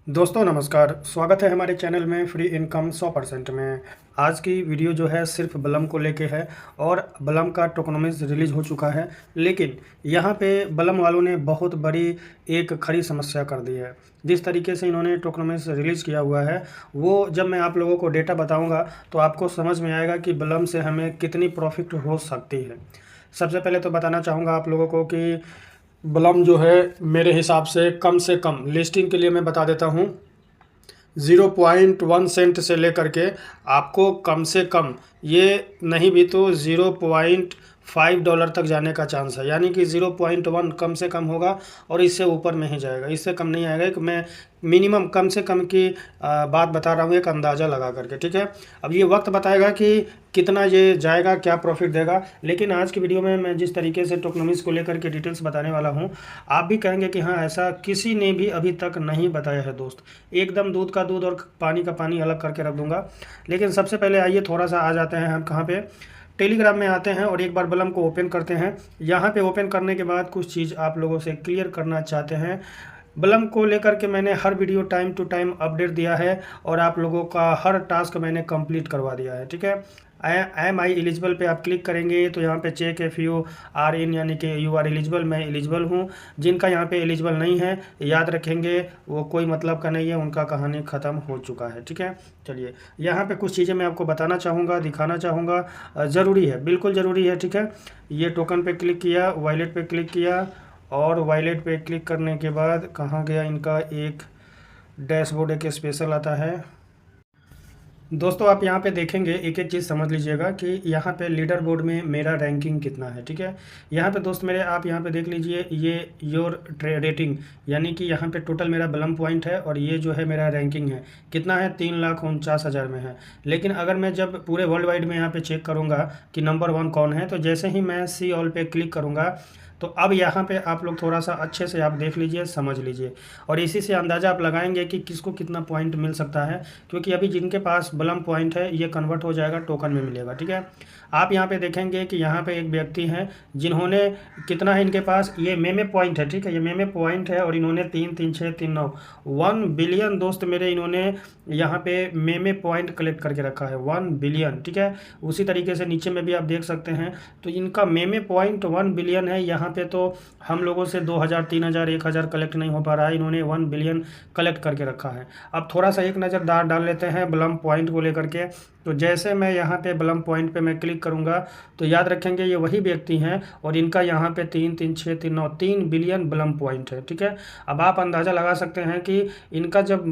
दोस्तों नमस्कार, स्वागत है हमारे चैनल में फ्री इनकम 100% में। आज की वीडियो जो है सिर्फ बलम को लेके है और बलम का टोकनोमिक्स रिलीज हो चुका है। लेकिन यहाँ पे बलम वालों ने बहुत बड़ी एक खड़ी समस्या कर दी है। जिस तरीके से इन्होंने टोकनोमिक्स रिलीज़ किया हुआ है, वो जब मैं आप लोगों को डेटा बताऊँगा तो आपको समझ में आएगा कि बलम से हमें कितनी प्रॉफिट हो सकती है। सबसे पहले तो बताना चाहूँगा आप लोगों को कि बलम जो है मेरे हिसाब से कम लिस्टिंग के लिए मैं बता देता हूँ 0.1 सेंट से लेकर के आपको कम से कम ये नहीं भी तो $0.5 तक जाने का चांस है। यानी कि 0.1 कम से कम होगा और इससे ऊपर नहीं जाएगा, इससे कम नहीं आएगा। कि मैं मिनिमम कम से कम की बात बता रहा हूँ, एक अंदाज़ा लगा करके, ठीक है। अब ये वक्त बताएगा कि कितना ये जाएगा, क्या प्रॉफिट देगा। लेकिन आज की वीडियो में मैं जिस तरीके से टोकनोमिक्स को लेकर के डिटेल्स बताने वाला हूँ, आप भी कहेंगे कि हाँ, ऐसा किसी ने भी अभी तक नहीं बताया है दोस्त। एकदम दूध का दूध और पानी का पानी अलग करके रख दूंगा। लेकिन सबसे पहले आइए थोड़ा सा आ जाते हैं हम कहाँ पे, टेलीग्राम में आते हैं और एक बार बलम को ओपन करते हैं। यहाँ पे ओपन करने के बाद कुछ चीज़ आप लोगों से क्लियर करना चाहते हैं। बलम को लेकर के मैंने हर video time to time update दिया है और आप लोगों का हर टास्क मैंने कंप्लीट करवा दिया है, ठीक है। एम आई एलिजिबल पे आप क्लिक करेंगे तो यहाँ पे check if you are in, यानी कि यू आर एलिजिबल, मैं एलिजिबल हूँ। जिनका यहाँ पे एलिजिबल नहीं है, याद रखेंगे वो कोई मतलब का नहीं है, उनका कहानी ख़त्म हो चुका है, ठीक है। चलिए, यहाँ पे कुछ चीज़ें मैं आपको बताना चाहूँगा, दिखाना चाहूँगा, ज़रूरी है, बिल्कुल ज़रूरी है, ठीक है। ये टोकन पे क्लिक किया, वॉलेट पे क्लिक किया और वॉलेट पे क्लिक करने के बाद कहाँ गया इनका एक डैशबोर्ड, एक स्पेशल आता है। दोस्तों आप यहाँ पे देखेंगे, एक एक चीज़ समझ लीजिएगा कि यहाँ पे लीडर बोर्ड में मेरा रैंकिंग कितना है, ठीक है। यहाँ पे दोस्त मेरे, आप यहाँ पे देख लीजिए, ये योर रेटिंग, यानी कि यहाँ पे टोटल मेरा बलम पॉइंट है और ये जो है मेरा रैंकिंग है, कितना है, 3,49,000 में है। लेकिन अगर मैं जब पूरे वर्ल्ड वाइड में यहाँ पे चेक करूँगा कि नंबर 1 कौन है, तो जैसे ही मैं सी ऑल पे क्लिक करूँगा तो अब यहाँ पे आप लोग थोड़ा सा अच्छे से आप देख लीजिए, समझ लीजिए और इसी से अंदाज़ा आप लगाएंगे कि किसको कितना पॉइंट मिल सकता है। क्योंकि अभी जिनके पास बलम पॉइंट है, ये कन्वर्ट हो जाएगा, टोकन में मिलेगा, ठीक है। आप यहाँ पे देखेंगे कि यहाँ पे एक व्यक्ति हैं जिन्होंने, कितना है इनके पास, ये मेमे पॉइंट है, ठीक है, ये मेमे पॉइंट है और इन्होंने 33639 1 बिलियन दोस्त मेरे, इन्होंने यहाँ पे मेमे पॉइंट कलेक्ट करके रखा है, 1 बिलियन, ठीक है। उसी तरीके से नीचे में भी आप देख सकते हैं, तो इनका मेमे पॉइंट 1 बिलियन है। यहाँ पे तो हम लोगों से 2000, 3000, 1000 कलेक्ट नहीं हो पा रहा है, इन्होंने 1 बिलियन कलेक्ट करके रखा है। अब थोड़ा सा एक नज़र डाल लेते हैं बलम पॉइंट को लेकर के। तो जैसे मैं यहाँ पे बलम पॉइंट पे मैं क्लिक करूँगा तो याद रखेंगे ये वही व्यक्ति हैं और इनका यहाँ पे 33639 3 बिलियन बलम पॉइंट है, ठीक है। अब आप अंदाज़ा लगा सकते हैं कि इनका जब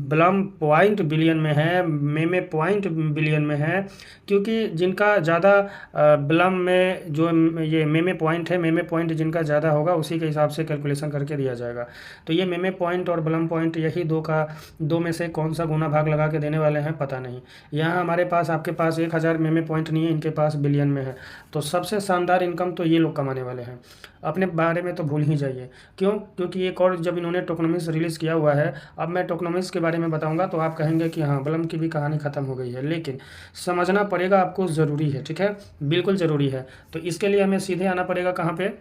बलम पॉइंट बिलियन में है, मेमे पॉइंट बिलियन में है, क्योंकि जिनका ज़्यादा बलम में जो ये मेमे पॉइंट है, मेमे पॉइंट जिनका ज़्यादा होगा उसी के हिसाब से कैलकुलेशन करके दिया जाएगा। तो ये मेमे पॉइंट और बलम पॉइंट, यही दो में से कौन सा गुना भाग लगा के देने वाले हैं पता नहीं। यहाँ हमारे पास, आपके पास 1000 मेमे पॉइंट नहीं है, इनके पास बिलियन में है। तो सबसे शानदार इनकम तो ये लोग कमाने वाले हैं, अपने बारे में तो भूल ही जाइए। क्यों? क्योंकि एक और जब इन्होंने टोकनोमिक्स रिलीज़ किया हुआ है, अब मैं टोकनोमिक्स के बारे में बताऊंगा तो आप कहेंगे कि हाँ, बलम की भी कहानी ख़त्म हो गई है। लेकिन समझना पड़ेगा आपको, ज़रूरी है, ठीक है, बिल्कुल ज़रूरी है। तो इसके लिए हमें सीधे आना पड़ेगा कहाँ पे,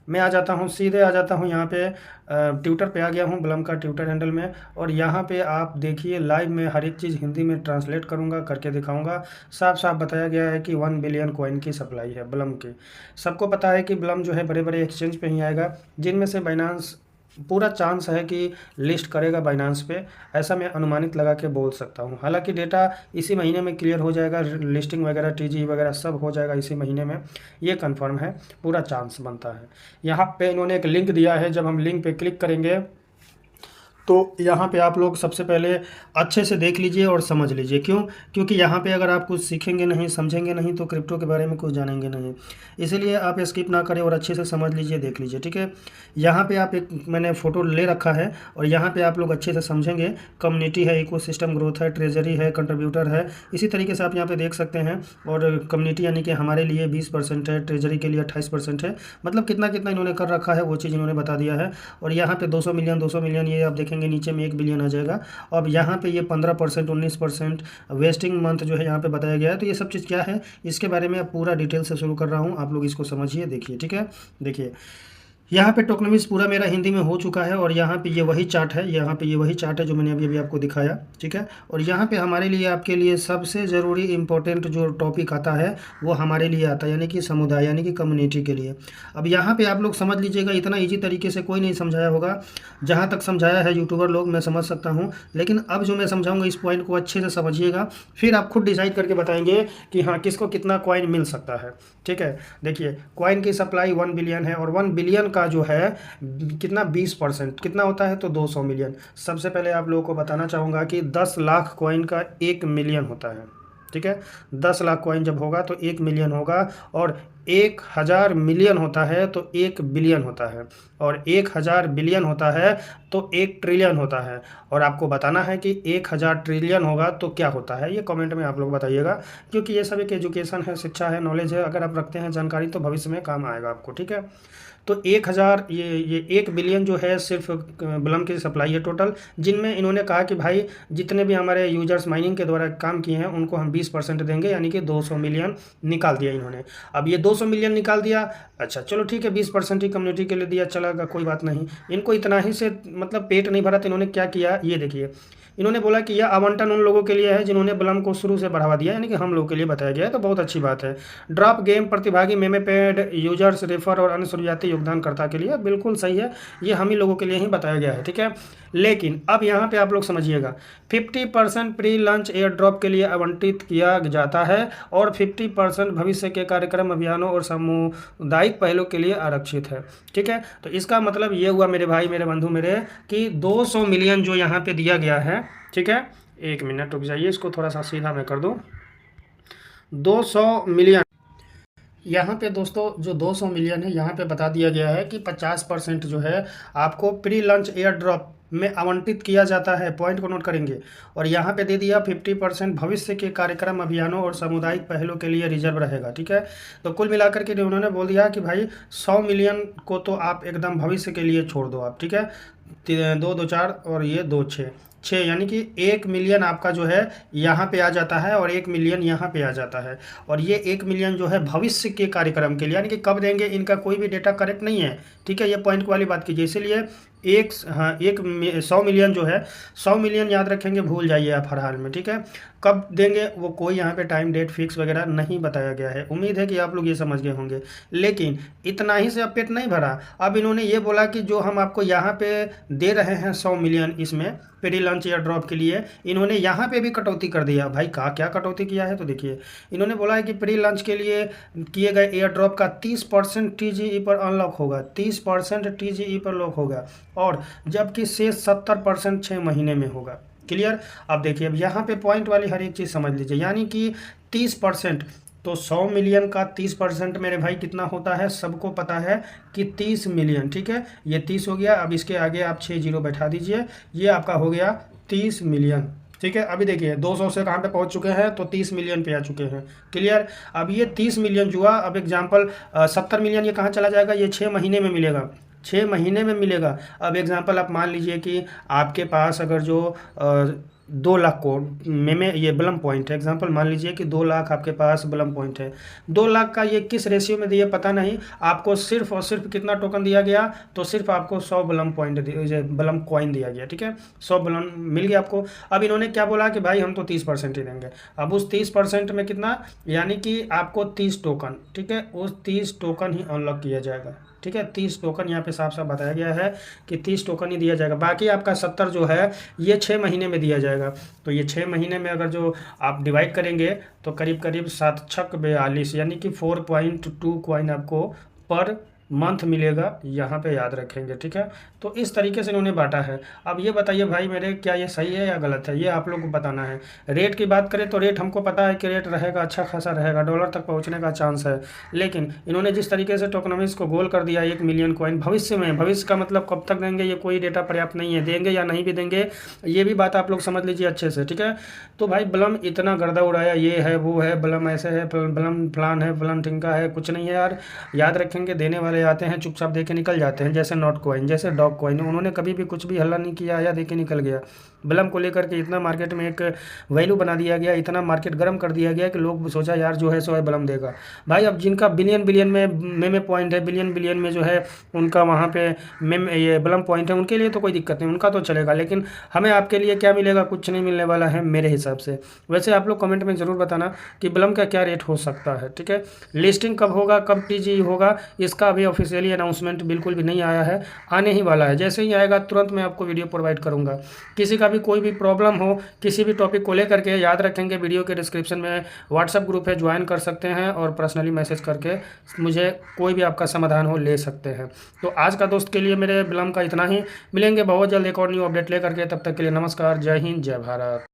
मैं आ जाता हूँ, सीधे आ जाता हूँ यहाँ पे, ट्विटर पे आ गया हूँ, बलम का ट्विटर हैंडल में। और यहाँ पे आप देखिए, लाइव में हर एक चीज़ हिंदी में ट्रांसलेट करूँगा, करके दिखाऊँगा। साफ साफ बताया गया है कि 1 बिलियन कॉइन की सप्लाई है बलम की। सबको पता है कि बलम जो है बड़े बड़े एक्सचेंज पे ही आएगा, जिनमें से बाइनांस पूरा चांस है कि लिस्ट करेगा बाइनांस पे, ऐसा मैं अनुमानित लगा के बोल सकता हूँ। हालांकि डेटा इसी महीने में क्लियर हो जाएगा, लिस्टिंग वगैरह, टीजी वगैरह सब हो जाएगा इसी महीने में, ये कंफर्म है, पूरा चांस बनता है। यहाँ पे इन्होंने एक लिंक दिया है, जब हम लिंक पे क्लिक करेंगे तो यहाँ पे आप लोग सबसे पहले अच्छे से देख लीजिए और समझ लीजिए। क्यों? क्योंकि यहाँ पे अगर आप कुछ सीखेंगे नहीं, समझेंगे नहीं, तो क्रिप्टो के बारे में कुछ जानेंगे नहीं। इसीलिए आप स्किप ना करें और अच्छे से समझ लीजिए, देख लीजिए, ठीक है। यहाँ पे आप एक, मैंने फ़ोटो ले रखा है और यहाँ पे आप लोग अच्छे से समझेंगे। कम्युनिटी है, इकोसिस्टम ग्रोथ है, ट्रेजरी है, कंट्रीब्यूटर है, इसी तरीके से आप यहाँ पे देख सकते हैं। और कम्युनिटी यानी कि हमारे लिए 20% है, ट्रेजरी के लिए 28% है, मतलब कितना कितना इन्होंने कर रखा है वो चीज़ इन्होंने बता दिया है। और यहाँ पे 200 मिलियन, 200 मिलियन, ये आप देखेंगे नीचे में 1 बिलियन आ जाएगा। अब यहाँ पे ये 15%, 19% वेस्टिंग मंथ जो है यहाँ पे बताया गया है। तो ये सब चीज़ क्या है, इसके बारे में अब पूरा डिटेल से शुरू कर रहा हूँ, आप लोग इसको समझिए, देखिए, ठीक है। देखिए, यहाँ पे टोकनॉमिक्स पूरा मेरा हिंदी में हो चुका है और यहाँ पे ये वही चार्ट है, यहाँ पे ये वही चार्ट है जो मैंने अभी अभी आपको दिखाया, ठीक है। और यहाँ पे हमारे लिए आपके लिए सबसे ज़रूरी इम्पोर्टेंट जो टॉपिक आता है वो हमारे लिए आता है, यानी कि समुदाय, यानी कि कम्युनिटी के लिए। अब यहाँ पे आप लोग समझ लीजिएगा, इतना ईजी तरीके से कोई नहीं समझाया होगा, जहाँ तक समझाया है यूट्यूबर लोग मैं समझ सकता हूँ, लेकिन अब जो मैं समझाऊँगा इस पॉइंट को अच्छे से समझिएगा, फिर आप खुद डिसाइड करके बताएंगे कि हाँ किसको कितना कॉइन मिल सकता है, ठीक है। देखिए कॉइन की सप्लाई 1 बिलियन है और 1 बिलियन का जो है कितना 20% कितना होता है, तो 200 मिलियन। सबसे पहले आप लोगों को बताना चाहूँगा कि 10 लाख कॉइन का 1 मिलियन होता है, ठीक है। 10 लाख कॉइन जब होगा तो 1 मिलियन होगा, और 1000 मिलियन होता है तो 1 बिलियन होता है, और 1000 बिलियन होता है तो 1 ट्रिलियन होता है। और आपको बताना है कि 1000 ट्रिलियन होगा तो क्या होता है, ये कमेंट में आप लोग बताइएगा, क्योंकि ये सब एक एजुकेशन है, शिक्षा है, नॉलेज है। अगर आप रखते हैं जानकारी तो भविष्य में काम आएगा आपको, ठीक है। तो 1000 ये 1 बिलियन जो है सिर्फ बलम की सप्लाई है टोटल, जिनमें इन्होंने कहा कि भाई जितने भी हमारे यूजर्स माइनिंग के द्वारा काम किए हैं उनको हम 20% देंगे, यानी कि 200 मिलियन निकाल दिया इन्होंने। अब ये 200 मिलियन निकाल दिया, अच्छा चलो ठीक है, 20% ही कम्युनिटी के लिए दिया, चलेगा कोई बात नहीं। इनको इतना ही से मतलब पेट नहीं भरा, तो इन्होंने क्या किया ये देखिए, इन्होंने बोला कि यह आवंटन उन लोगों के लिए है जिन्होंने बलम को शुरू से बढ़ावा दिया, यानी कि हम लोग के लिए बताया गया है, तो बहुत अच्छी बात है। ड्रॉप गेम प्रतिभागी मेमे पेड यूजर्स रेफर और अन्य शुरुआती योगदानकर्ता के लिए, बिल्कुल सही है, ये हम ही लोगों के लिए ही बताया गया है, ठीक है। लेकिन अब यहाँ पे आप लोग समझिएगा, 50% प्री लॉन्च एयर ड्रॉप के लिए आवंटित किया जाता है और 50% भविष्य के कार्यक्रम, अभियानों और सामुदायिक पहलों के लिए आरक्षित है, ठीक है। तो इसका मतलब ये हुआ मेरे भाई, मेरे बंधु मेरे, कि 200 मिलियन जो यहाँ पे दिया गया है, ठीक है। 1 मिनट रुक जाइए, इसको थोड़ा सा सीधा मैं कर दूँ। 200 मिलियन यहाँ पे दोस्तों जो 200 मिलियन है यहाँ पे बता दिया गया है कि 50% जो है आपको प्री लॉन्च एयर ड्रॉप में आवंटित किया जाता है, पॉइंट को नोट करेंगे। और यहाँ पे दे दिया 50% भविष्य के कार्यक्रम, अभियानों और सामुदायिक पहलों के लिए रिजर्व रहेगा, ठीक है। तो कुल मिलाकर के उन्होंने बोल दिया कि भाई 100 मिलियन को तो आप एकदम भविष्य के लिए छोड़ दो आप, ठीक है। 2 2 4 और ये 2 6, यानी कि 1 मिलियन आपका जो है यहाँ पे आ जाता है और 1 मिलियन यहाँ पे आ जाता है। और ये 1 मिलियन जो है भविष्य के कार्यक्रम के लिए, यानी कि कब देंगे इनका कोई भी डेटा करेक्ट नहीं है, ठीक है। ये पॉइंट वाली बात कीजिए, इसीलिए 100 मिलियन जो है, 100 मिलियन याद रखेंगे, भूल जाइए आप हर हाल में, ठीक है। कब देंगे वो कोई यहाँ पे टाइम डेट फिक्स वगैरह नहीं बताया गया है। उम्मीद है कि आप लोग ये समझ गए होंगे, लेकिन इतना ही से अब पेट नहीं भरा। अब इन्होंने ये बोला कि जो हम आपको यहाँ पे दे रहे हैं 100 मिलियन, इसमें प्री लॉन्च एयर ड्रॉप के लिए, इन्होंने यहाँ पे भी कटौती कर दिया। भाई कहा क्या कटौती किया है, तो देखिए इन्होंने बोला है कि प्री लॉन्च के लिए किए गए एयर ड्रॉप का 30% TGE पर अनलॉक होगा, 30% TGE पर लॉक होगा, और जबकि शेष 70% 6 महीने में होगा। क्लियर। अब देखिए, अब यहाँ पे पॉइंट वाली हर एक चीज़ समझ लीजिए, यानी कि 30%, तो 100 मिलियन का 30% मेरे भाई कितना होता है, सबको पता है कि 30 मिलियन, ठीक है। ये 30 हो गया, अब इसके आगे आप 6 जीरो बैठा दीजिए, ये आपका हो गया 30 मिलियन, ठीक है। अभी देखिए 200 से कहाँ पे पहुँच चुके हैं, तो 30 मिलियन पे आ चुके हैं। क्लियर। अब ये 30 मिलियन जो हुआ, अब एग्जाम्पल 70 मिलियन ये कहाँ चला जाएगा, ये 6 महीने में मिलेगा, 6 महीने में मिलेगा। अब एग्जांपल आप मान लीजिए कि आपके पास अगर जो 2 लाख को में ये बलम पॉइंट है, एग्जांपल मान लीजिए कि 2 लाख आपके पास बलम पॉइंट है। 2 लाख का ये किस रेशियो में दिया पता नहीं, आपको सिर्फ और सिर्फ कितना टोकन दिया गया, तो सिर्फ आपको 100 बलम पॉइंट बलम कॉइन दिया गया, ठीक है। 100 बलम मिल गया आपको। अब इन्होंने क्या बोला कि भाई हम तो 30% ही देंगे। अब उस 30% में कितना, यानी कि आपको 30 टोकन, ठीक है, उस 30 टोकन ही अनलॉक किया जाएगा, ठीक है। 30 टोकन यहाँ पे साफ साफ बताया गया है कि 30 टोकन ही दिया जाएगा। बाकी आपका 70 जो है ये 6 महीने में दिया जाएगा। तो ये 6 महीने में अगर जो आप डिवाइड करेंगे तो करीब करीब 7 छक 42, यानी कि 4.2 कॉइन आपको पर मंथ मिलेगा, यहाँ पे याद रखेंगे, ठीक है। तो इस तरीके से इन्होंने बांटा है। अब ये बताइए भाई मेरे, क्या ये सही है या गलत है, ये आप लोग को बताना है। रेट की बात करें तो रेट हमको पता है कि रेट रहेगा, अच्छा खासा रहेगा, डॉलर तक पहुंचने का चांस है। लेकिन इन्होंने जिस तरीके से टोकनोमिक्स को गोल कर दिया 1 मिलियन कॉइन भविष्य में, भविष्य का मतलब कब तक देंगे ये कोई डेटा पर्याप्त नहीं है, देंगे या नहीं भी देंगे ये भी बात आप लोग समझ लीजिए अच्छे से, ठीक है। तो भाई बलम इतना गर्दा उड़ाया, ये है वो है, बलम ऐसे है, बलम प्लान है, बलम टिंका है, कुछ नहीं है यार। याद रखेंगे देने वाले आते हैं, चुपचाप दे के निकल जाते हैं, जैसे नॉट कॉइन, जैसे डॉग कॉइन, उन्होंने कभी भी कुछ भी हल्ला नहीं किया, या दे के निकल गया। बिलम को लेकर के इतना मार्केट में एक वैल्यू बना दिया गया, इतना मार्केट गर्म कर दिया गया कि लोग सोचा यार जो है सो है बिलम देगा। भाई अब जिनका बिलियन बिलियन में पॉइंट है, बिलियन बिलियन में जो है उनका वहाँ पे मेम ये बिलम पॉइंट है, उनके लिए तो कोई दिक्कत नहीं, उनका तो चलेगा। लेकिन हमें आपके लिए क्या मिलेगा? कुछ नहीं मिलने वाला है मेरे हिसाब से। वैसे आप लोग कमेंट में ज़रूर बताना कि बिलम का क्या रेट हो सकता है, ठीक है। लिस्टिंग कब होगा, कब टीजी होगा, इसका अभी ऑफिशियली अनाउंसमेंट बिल्कुल भी नहीं आया है, आने ही वाला है। जैसे ही आएगा तुरंत मैं आपको वीडियो प्रोवाइड करूंगा। किसी का भी कोई भी प्रॉब्लम हो किसी भी टॉपिक को लेकर के, याद रखेंगे वीडियो के डिस्क्रिप्शन में व्हाट्सअप ग्रुप है, ज्वाइन कर सकते हैं और पर्सनली मैसेज करके मुझे कोई भी आपका समाधान हो ले सकते हैं। तो आज का दोस्त के लिए मेरे बिलम का इतना ही। मिलेंगे बहुत जल्द एक और न्यू अपडेट लेकर के, तब तक के लिए नमस्कार, जय हिंद, जय भारत।